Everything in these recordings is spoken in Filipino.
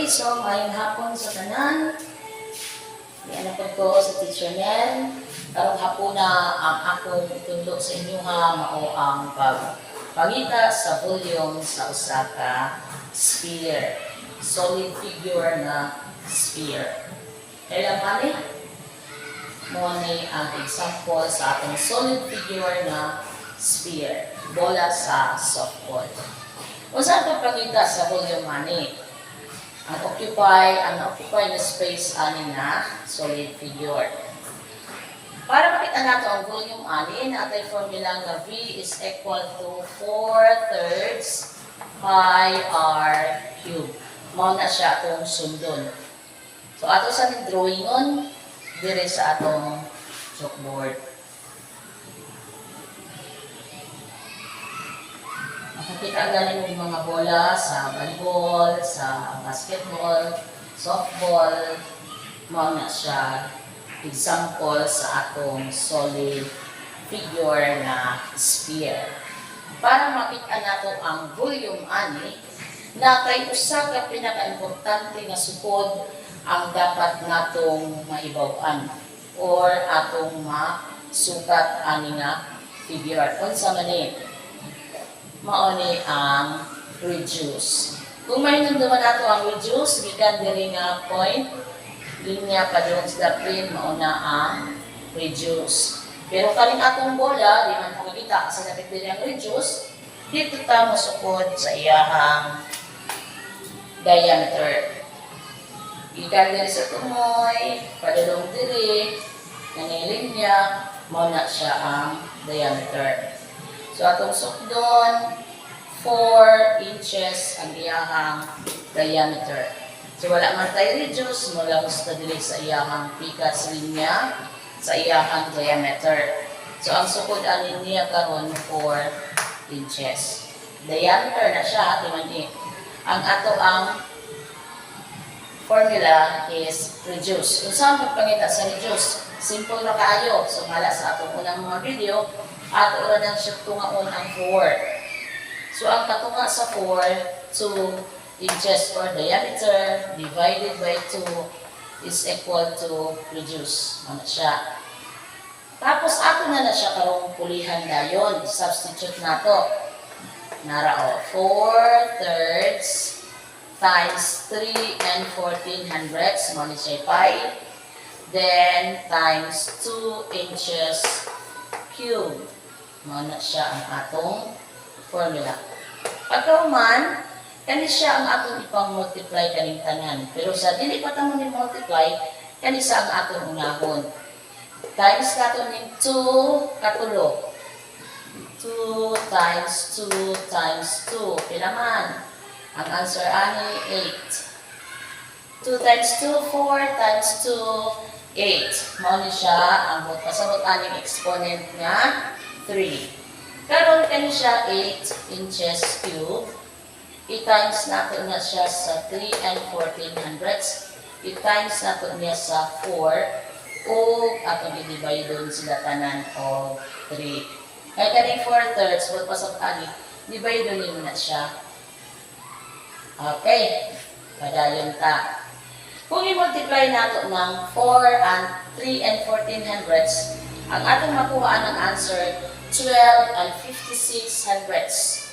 Okay, so ngayong hapon sa tanan, ianapod ko sa teacher Nel. Karong hapon na ang akong itundo sa inyo mao ang pagpangita sa volume sa usa ka sphere. Solid figure na sphere. Kailangan mo ni ang example sa atong solid figure na sphere. Bola sa softball. Unsa ang pagpangita sa volume ani? Ang occupy na space ani na solid figure. Para makita nato ang volume ani, natay formula nga V is equal to 4/3 pi r cube. Mao na siya atong sundon. So ato sa ning drawingon dire sa atong chalkboard. Makikita galing yung mga bola sa volleyball, sa basketball, softball, mao na siya example sa atong solid figure na sphere. Para makita nato ang volume ani, natay usa ka pinaka-importante nga sukod ang dapat natong maibaw-an or atong masukat ani nga figure. Unsa man ni? Mao ni ang reduce. Kung may nunduman nato ang reduce, gikan diri nga point, linya padung sa plane, mao na ang reduce. Pero kaning atong bola, di man makita kasi napit diri ang reduce, dito ta masukod sa iyahang diameter. Gikan diri sa tumoy, padulong diri, nga linya, mao na siya ang diameter. So atong sukdon, 4 inches ang iyahang diameter. So wala man tayo reduce, mula gusto dili sa iyahang pikas linya, sa iyahang diameter. So ang sukod anin niya karon 4 inches. Diameter na siya, timan ni. Ang ato ang formula is reduce. Kung saan magpangita sa reduce? Simple na kaayo. So mala sa atong unang mga video, ato ra nang siya tungaon ang 4. So ang katunga sa 4, 2 inches or diameter divided by 2 is equal to reduce. Ano siya? Tapos ato na siya karong pulihan dayon. Substitute nato. Nara o 4/3 times 3 and 14/100 mo ni siya pi. Then times 2 inches cube. Mo na siya ang atong formula. Pagkauman, kani siya ang atong ipang-multiply kaning tanan. Pero sa dili pa ta mo ni multiply, kani siya ang atong unahon. Times nato ning 2 katulo. 2 times 2 times 2. Pila man? Ang answer ani 8. 2 times 2, 4 times 2, 8. Mao ni siya ang pasabot aning exponent nga 3. Karon kani siya 8 inches cube. I-times nato na siya sa 3 and 14/100. I-times nato niya sa 4 o atong i-divide doon sila tanan o 3. Kaya kaning 4/3, wag pasok ani, divide doon na siya. Okay, padayon ta. Kung i-multiply nato ng 4 and 3 and 14/100, ang atong makuha ng answer 12 and 56/100.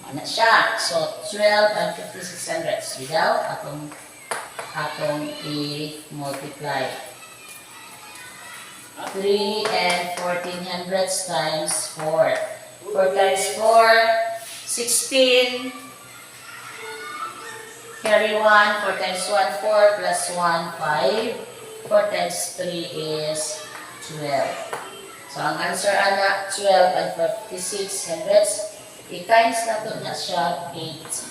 Ano siya? So 12 and 56/100. Without atong i-multiply. 3 and 14/100 times 4. 4 times 4, 16. Carry 1. 4 times 1, 4 plus 1, 5. 4 times 3 is 12. So, ang answer ana 12 and 56/100. I-times nato na siya 8.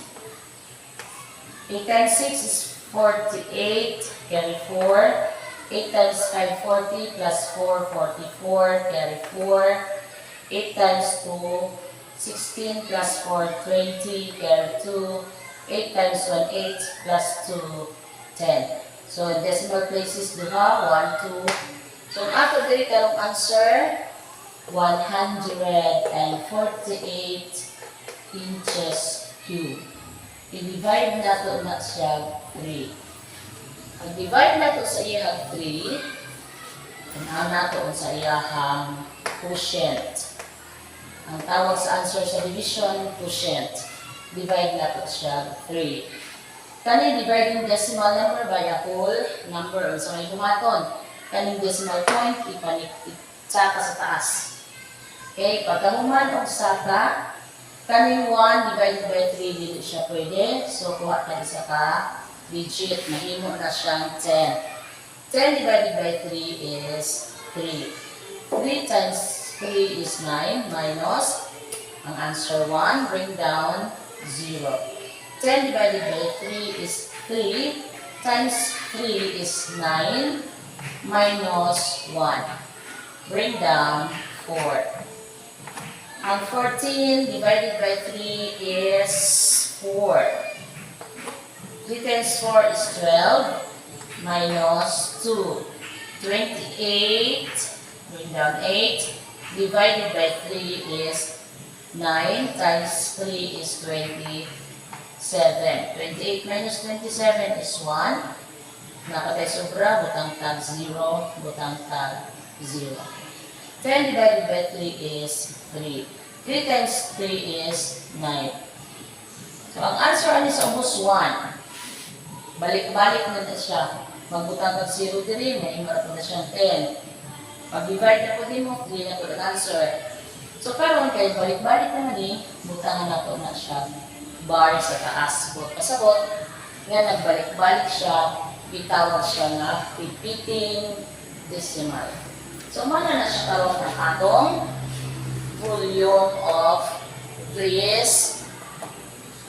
8 times 6 is 48. Carry 4. 8 times 5, 40 plus 4, 44. Carry 4. 8 times 2, 16 plus 4, 20. Carry 2. 8 times 1, 8 plus 2, 10. So, decimal places duha, 1, 2. So, ato diri karong answer 148 inches cube. i-divide nato na siya 3. Ang divide nato sa iyang 3, tanaw nato sa iyang quotient. Ang tawag sa answer sa division, quotient. Divide nato siya 3. Kani dividing decimal number by a whole number. So may gumaton. Kaning decimal point, saka sa taas. Okay, pagkahuman o saka, kaning 1 divided by 3, dito siya pwede. So, kuha ka isa ka digit. Mahimo na siyang 10. 10 divided by 3 is 3. 3 times 3 is 9 minus, ang answer 1, bring down 0. 10 divided by 3 is 3 times 3 is 9 minus 1. Bring down 4. Ang 14 divided by 3 is 4. 3 times 4 is 12 minus 2. 28. Bring down 8. Divided by 3 is 9 times 3 is 27. 28 minus 27 is 1. Nakatay sobra, butang tag 0, butang tag 0. 10 divided by 3 is 3. 3 times 3 is 9. So, ang answer ani sa ubos 1. Balik-balik na siya. Magbutang tag 0 diri, may imara po na siyang 10. Pag-divide na po din mo, 3 na po ang answer. So, karon kay balik-balik naman butangan na po na siya bar sa taas. Pasabot, nga nagbalik-balik siya, bitawag siya na repeating decimal. So, mana na siya karoon ng atong volume of this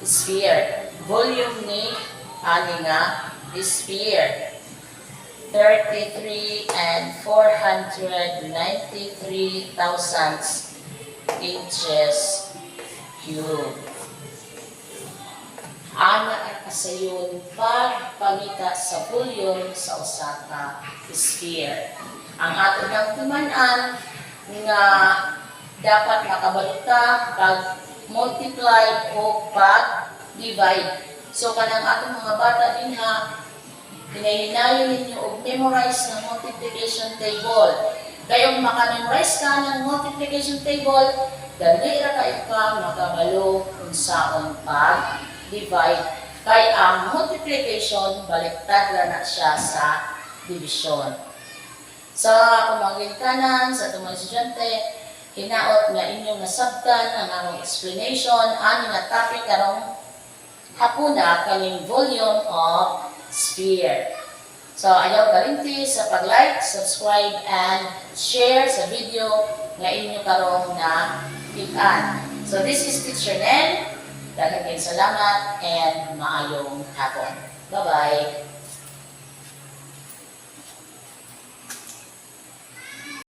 sphere. Volume ni ani nga sphere. 33 and 493 thousandths inches cube. Ana ang kasayon pagpangita sa volume sa usa ka sphere. Ang ato nang tuman-an nga dapat makabaluta pag multiply o pag divide. So kanang atong mga bata din ha, hinahinayon ninyo og memorize ng multiplication table. Kaya kung makamemorize ka ng multiplication table, dali ra kayo ka makabalo kung saan pag divide. Kaya ang multiplication, baliktad na siya sa division. Sa kumangilitanan, sa tumang estudyante, hinaot nga inyong nasabtan ang among explanation, ani nga topic karong hapuna kaning volume of sphere. So, ayaw kalimti sa pag-like, subscribe, and share sa video nga inyo karong na pitan. So, this is Teacher Nen. Daghang salamat and maayong hapon. Bye-bye.